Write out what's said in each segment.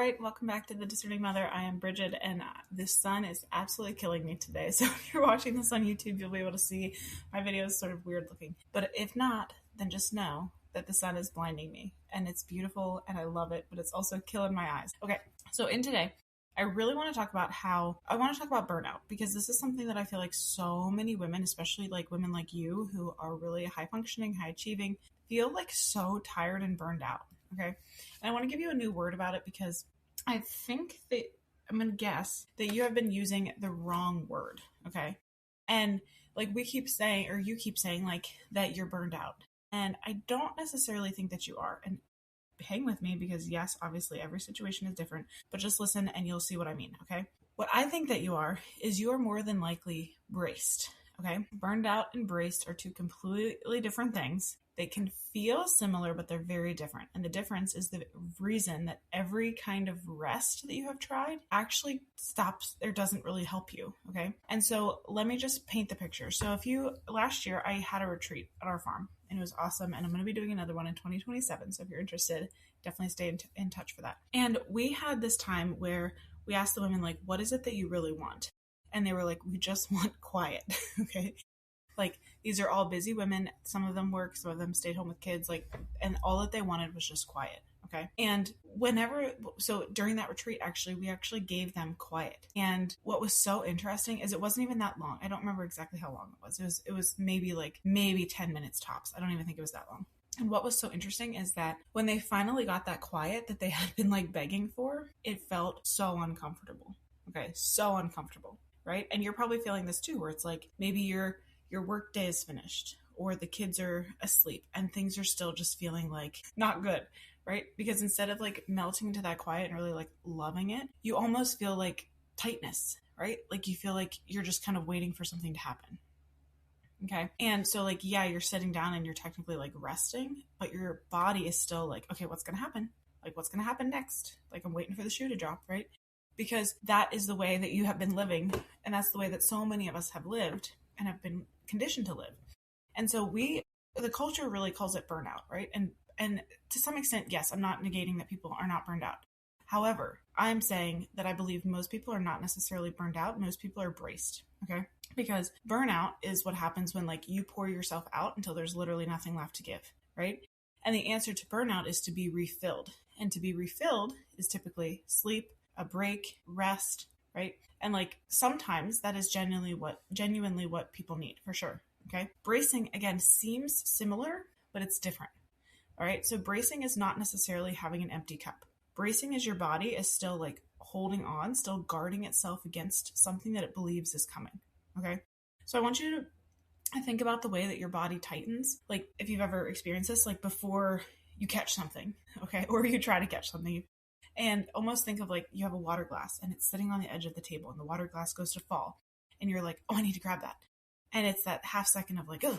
right, welcome back to The Discerning Mother. I am Brigid, and the sun is absolutely killing me today. So if you're watching this on YouTube, you'll be able to see my videos sort of weird looking. But if not, then just know that the sun is blinding me, and it's beautiful, and I love it, but it's also killing my eyes. Okay, so in today, I really want to talk about burnout, because this is something that I feel like so many women, especially like women like you who are really high functioning, high achieving, feel like so tired and burned out. Okay. And I want to give you a new word about it because I think that I'm going to guess that you have been using the wrong word. Okay. And like we keep saying, or you keep saying like that you're burned out. And I don't necessarily think that you are. And hang with me because yes, obviously every situation is different, but just listen and you'll see what I mean. Okay. What I think that you are is you are more than likely braced. Okay. Burned out and braced are two completely different things. They can feel similar, but they're very different. And the difference is the reason that every kind of rest that you have tried actually stops or doesn't really help you. Okay. And so let me just paint the picture. So last year I had a retreat at our farm and it was awesome. And I'm going to be doing another one in 2027. So if you're interested, definitely stay in touch for that. And we had this time where we asked the women, like, what is it that you really want? And they were like, we just want quiet. Okay. Like, these are all busy women. Some of them work, some of them stayed home with kids, and all that they wanted was just quiet. Okay. And so during that retreat, we actually gave them quiet. And what was so interesting is it wasn't even that long. I don't remember exactly how long it was. It was maybe 10 minutes tops. I don't even think it was that long. And what was so interesting is that when they finally got that quiet that they had been like begging for, it felt so uncomfortable. Okay. So uncomfortable. Right. And you're probably feeling this too, where it's like maybe your work day is finished or the kids are asleep and things are still just feeling like not good, right? Because instead of like melting into that quiet and really like loving it, you almost feel like tightness, right? Like you feel like you're just kind of waiting for something to happen. Okay. And so like, yeah, you're sitting down and you're technically like resting, but your body is still like, okay, what's going to happen? Like what's going to happen next? Like I'm waiting for the shoe to drop, right? Because that is the way that you have been living. And that's the way that so many of us have lived and have been conditioned to live. And so the culture really calls it burnout, right? And to some extent, yes, I'm not negating that people are not burned out. However, I'm saying that I believe most people are not necessarily burned out. Most people are braced, okay? Because burnout is what happens when like you pour yourself out until there's literally nothing left to give, right? And the answer to burnout is to be refilled. And to be refilled is typically sleep, a break, rest, right? And like sometimes that is genuinely what people need, for sure. Okay. Bracing again seems similar, but it's different. All right. So bracing is not necessarily having an empty cup. Bracing is your body is still like holding on, still guarding itself against something that it believes is coming. Okay. So I want you to think about the way that your body tightens. Like if you've ever experienced this, like before you catch something, okay, or you try to catch something. And almost think of like you have a water glass and it's sitting on the edge of the table and the water glass goes to fall and you're like, oh, I need to grab that. And it's that half second of like, oh,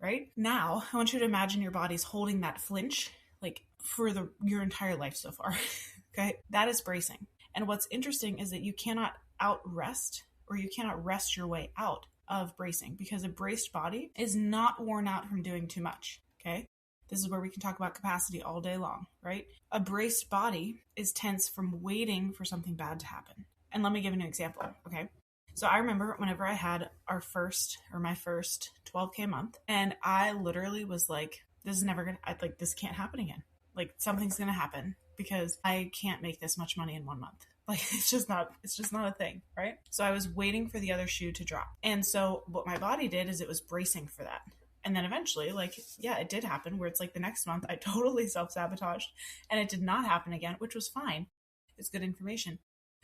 right? Now, I want you to imagine your body's holding that flinch like for your entire life so far. Okay. That is bracing. And what's interesting is that you cannot out-rest or you cannot rest your way out of bracing because a braced body is not worn out from doing too much. Okay. This is where we can talk about capacity all day long, right? A braced body is tense from waiting for something bad to happen. And let me give you an example, okay? So I remember whenever I had my first 12K month, and I literally was like, this can't happen again. Like something's going to happen because I can't make this much money in 1 month. Like it's just not a thing, right? So I was waiting for the other shoe to drop. And so what my body did is it was bracing for that. And then eventually, like, yeah, it did happen where it's like the next month I totally self-sabotaged and it did not happen again, which was fine. It's good information.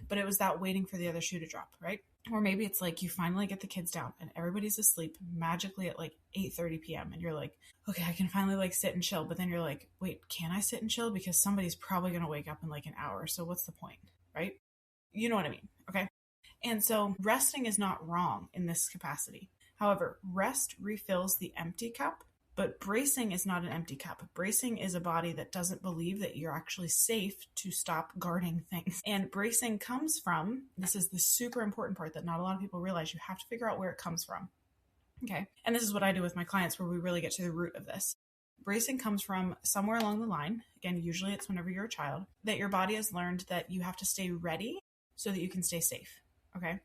But it was that waiting for the other shoe to drop, right? Or maybe it's like you finally get the kids down and everybody's asleep magically at like 8:30 p.m. And you're like, okay, I can finally like sit and chill. But then you're like, wait, can I sit and chill? Because somebody's probably going to wake up in like an hour. So what's the point, right? You know what I mean? Okay. And so resting is not wrong in this capacity. However, rest refills the empty cup, but bracing is not an empty cup. Bracing is a body that doesn't believe that you're actually safe to stop guarding things. And bracing comes from, this is the super important part that not a lot of people realize, you have to figure out where it comes from. Okay. And this is what I do with my clients where we really get to the root of this. Bracing comes from somewhere along the line. Again, usually it's whenever you're a child, that your body has learned that you have to stay ready so that you can stay safe. Okay.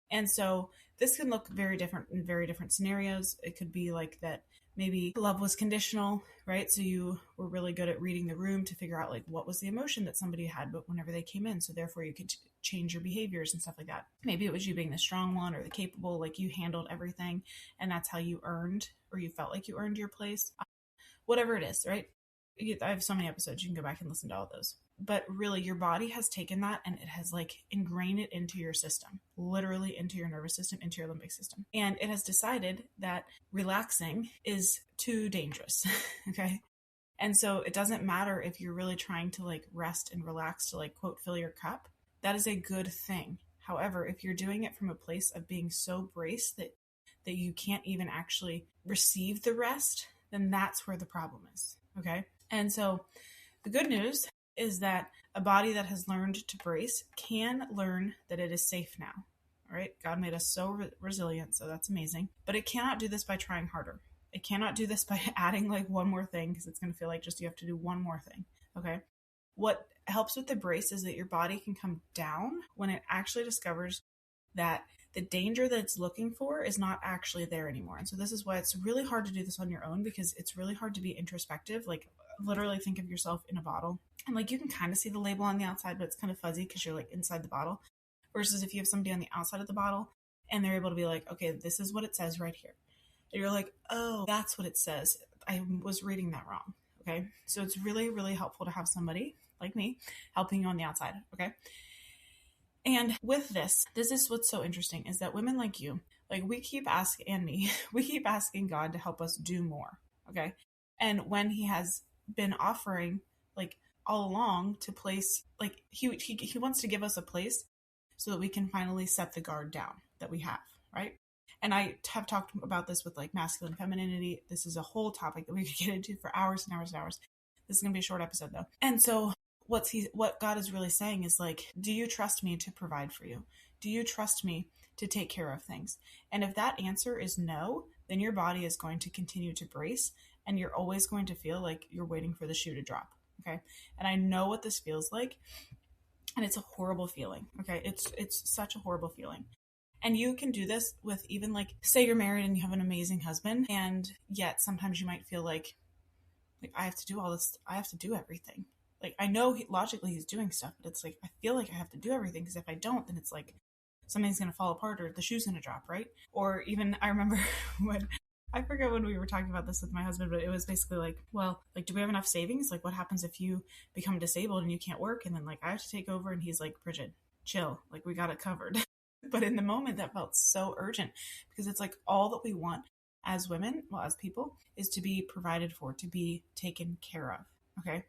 And so this can look very different in very different scenarios. It could be like that maybe love was conditional, right? So you were really good at reading the room to figure out like what was the emotion that somebody had, but whenever they came in, so therefore you could change your behaviors and stuff like that. Maybe it was you being the strong one or the capable, like you handled everything and that's how you earned, or you felt like you earned your place. Whatever it is, right? I have so many episodes. You can go back and listen to all those. But really, your body has taken that and it has like ingrained it into your system, literally into your nervous system, into your limbic system. And it has decided that relaxing is too dangerous. Okay. And so it doesn't matter if you're really trying to like rest and relax to like quote, fill your cup. That is a good thing. However, if you're doing it from a place of being so braced that you can't even actually receive the rest, then that's where the problem is. Okay. And so the good news is that a body that has learned to brace can learn that it is safe now. All right. God made us so resilient. So that's amazing. But it cannot do this by trying harder. It cannot do this by adding like one more thing, because it's going to feel like just you have to do one more thing. Okay. What helps with the brace is that your body can come down when it actually discovers that the danger that it's looking for is not actually there anymore. And so this is why it's really hard to do this on your own, because it's really hard to be introspective. Like literally think of yourself in a bottle and like you can kind of see the label on the outside, but it's kind of fuzzy because you're like inside the bottle, versus if you have somebody on the outside of the bottle and they're able to be like, okay, this is what it says right here. And you're like, oh, that's what it says. I was reading that wrong. Okay. So it's really, really helpful to have somebody like me helping you on the outside. Okay. And with this is what's so interesting, is that women like you, like we keep asking, and me, we keep asking God to help us do more. Okay. And when he has been offering like all along to place, like he wants to give us a place so that we can finally set the guard down that we have. Right. And I have talked about this with like masculine femininity. This is a whole topic that we could get into for hours and hours and hours. This is going to be a short episode though. And so what God is really saying is like, do you trust me to provide for you? Do you trust me to take care of things? And if that answer is no, then your body is going to continue to brace and you're always going to feel like you're waiting for the shoe to drop. Okay. And I know what this feels like. And it's a horrible feeling. Okay. It's such a horrible feeling. And you can do this with even like, say you're married and you have an amazing husband, and yet sometimes you might feel like I have to do all this. I have to do everything. Like, I know logically he's doing stuff, but it's like, I feel like I have to do everything, because if I don't, then it's like something's going to fall apart or the shoe's going to drop, right? Or even I remember I forget when we were talking about this with my husband, but it was basically like, well, like, do we have enough savings? Like, what happens if you become disabled and you can't work? And then like, I have to take over. And he's like, Brigid, chill. Like, we got it covered. But in the moment that felt so urgent, because it's like all that we want as women, well, as people, is to be provided for, to be taken care of. Okay.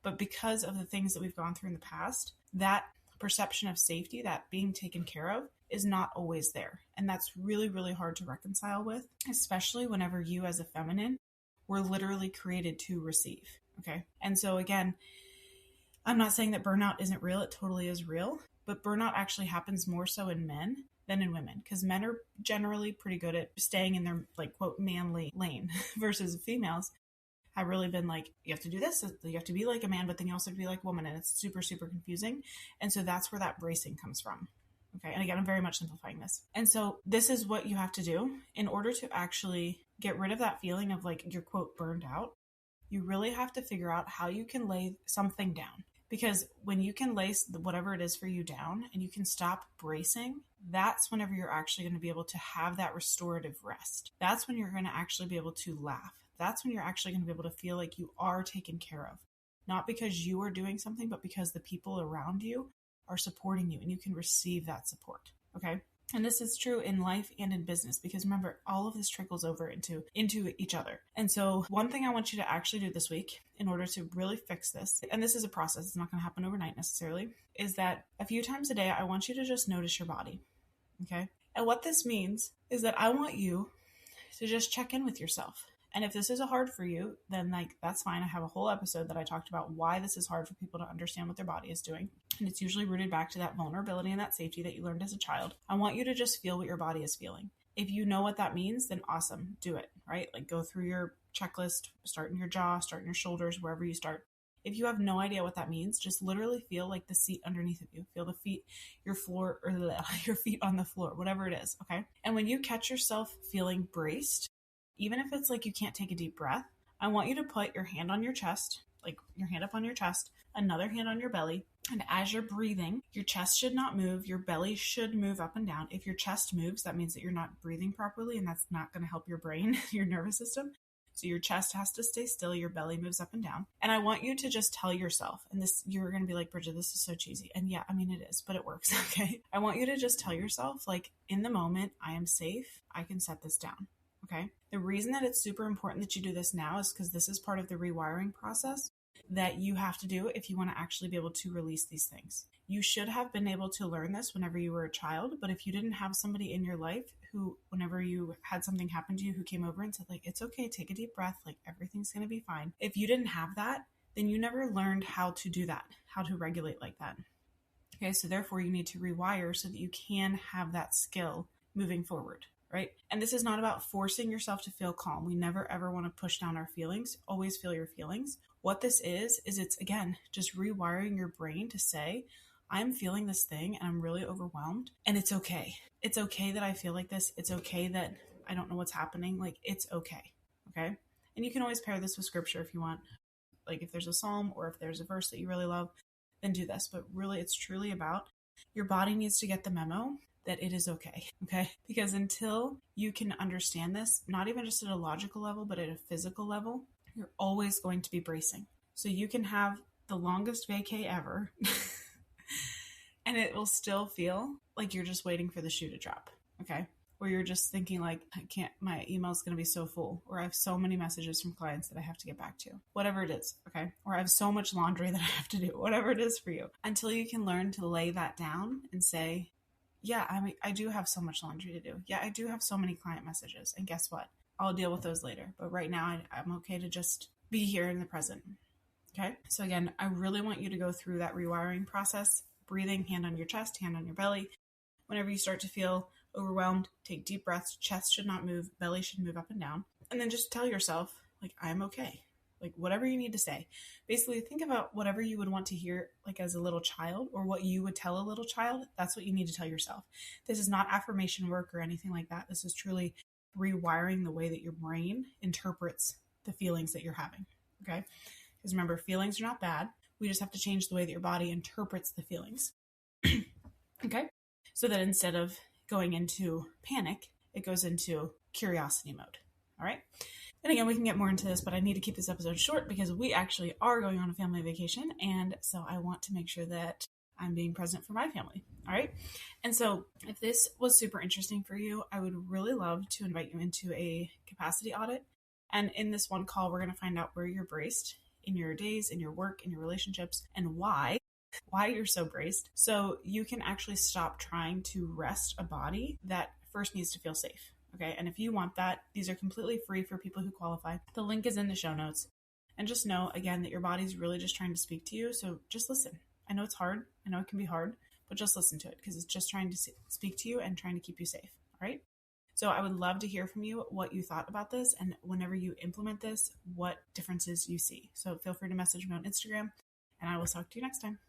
But because of the things that we've gone through in the past, that perception of safety, that being taken care of, is not always there. And that's really, really hard to reconcile with, especially whenever you as a feminine were literally created to receive. Okay. And so again, I'm not saying that burnout isn't real. It totally is real. But burnout actually happens more so in men than in women, because men are generally pretty good at staying in their like quote manly lane versus females have really been like, you have to do this, you have to be like a man, but then you also have to be like a woman, and it's super, super confusing. And so that's where that bracing comes from. Okay. And again, I'm very much simplifying this. And so this is what you have to do in order to actually get rid of that feeling of like you're quote burned out. You really have to figure out how you can lay something down. Because when you can lay whatever it is for you down and you can stop bracing, that's whenever you're actually going to be able to have that restorative rest. That's when you're going to actually be able to laugh. That's when you're actually going to be able to feel like you are taken care of. Not because you are doing something, but because the people around you are supporting you and you can receive that support. Okay. And this is true in life and in business, because remember, all of this trickles over into each other. And so one thing I want you to actually do this week in order to really fix this, and this is a process, it's not going to happen overnight necessarily, is that a few times a day, I want you to just notice your body. Okay. And what this means is that I want you to just check in with yourself. And if this is hard for you, then like, that's fine. I have a whole episode that I talked about why this is hard for people to understand what their body is doing. And it's usually rooted back to that vulnerability and that safety that you learned as a child. I want you to just feel what your body is feeling. If you know what that means, then awesome, do it, right? Like go through your checklist, start in your jaw, start in your shoulders, wherever you start. If you have no idea what that means, just literally feel like the seat underneath of you. Feel the feet, your floor, or your feet on the floor, whatever it is, okay? And when you catch yourself feeling braced, even if it's like you can't take a deep breath, I want you to put your hand on your chest, like your hand up on your chest, another hand on your belly. And as you're breathing, your chest should not move. Your belly should move up and down. If your chest moves, that means that you're not breathing properly, and that's not going to help your brain, your nervous system. So your chest has to stay still. Your belly moves up and down. And I want you to just tell yourself, and this, you're going to be like, Brigid, this is so cheesy. And yeah, I mean, it is, but it works. Okay. I want you to just tell yourself, like, in the moment, I am safe. I can set this down. Okay. The reason that it's super important that you do this now is because this is part of the rewiring process that you have to do if you want to actually be able to release these things. You should have been able to learn this whenever you were a child, but if you didn't have somebody in your life who, whenever you had something happen to you, who came over and said, like, it's okay, take a deep breath, like, everything's going to be fine. If you didn't have that, then you never learned how to do that, how to regulate like that. Okay, so therefore you need to rewire so that you can have that skill moving forward, right? And this is not about forcing yourself to feel calm. We never ever want to push down our feelings. Always feel your feelings. What this is it's, again, just rewiring your brain to say, I'm feeling this thing and I'm really overwhelmed, and it's okay. It's okay that I feel like this. It's okay that I don't know what's happening. Like, it's okay. Okay. And you can always pair this with scripture if you want. Like, if there's a psalm or if there's a verse that you really love, then do this. But really, it's truly about your body needs to get the memo that it is okay. Okay. Because until you can understand this, not even just at a logical level, but at a physical level, you're always going to be bracing. So you can have the longest vacay ever and it will still feel like you're just waiting for the shoe to drop. Okay. Or you're just thinking like, my email's going to be so full, or I have so many messages from clients that I have to get back to, whatever it is. Okay. Or I have so much laundry that I have to do, whatever it is for you, until you can learn to lay that down and say, yeah, I do have so much laundry to do. Yeah, I do have so many client messages. And guess what? I'll deal with those later. But right now, I'm okay to just be here in the present. Okay. So again, I really want you to go through that rewiring process, breathing, hand on your chest, hand on your belly. Whenever you start to feel overwhelmed, take deep breaths. Chest should not move. Belly should move up and down. And then just tell yourself, like, I'm okay. Like, whatever you need to say. Basically, think about whatever you would want to hear, like, as a little child, or what you would tell a little child. That's what you need to tell yourself. This is not affirmation work or anything like that. This is truly rewiring the way that your brain interprets the feelings that you're having. Okay? Because remember, feelings are not bad. We just have to change the way that your body interprets the feelings. Okay? So that instead of going into panic, it goes into curiosity mode. All right? And again, we can get more into this, but I need to keep this episode short because we actually are going on a family vacation. And so I want to make sure that I'm being present for my family. All right. And so if this was super interesting for you, I would really love to invite you into a capacity audit. And in this one call, we're going to find out where you're braced in your days, in your work, in your relationships, and why you're so braced. So you can actually stop trying to rest a body that first needs to feel safe. Okay. And if you want that, these are completely free for people who qualify. The link is in the show notes. And just know, again, that your body's really just trying to speak to you. So just listen. I know it's hard. I know it can be hard, but just listen to it because it's just trying to speak to you and trying to keep you safe. All right. So I would love to hear from you what you thought about this. And whenever you implement this, what differences you see. So feel free to message me on Instagram, and I will talk to you next time.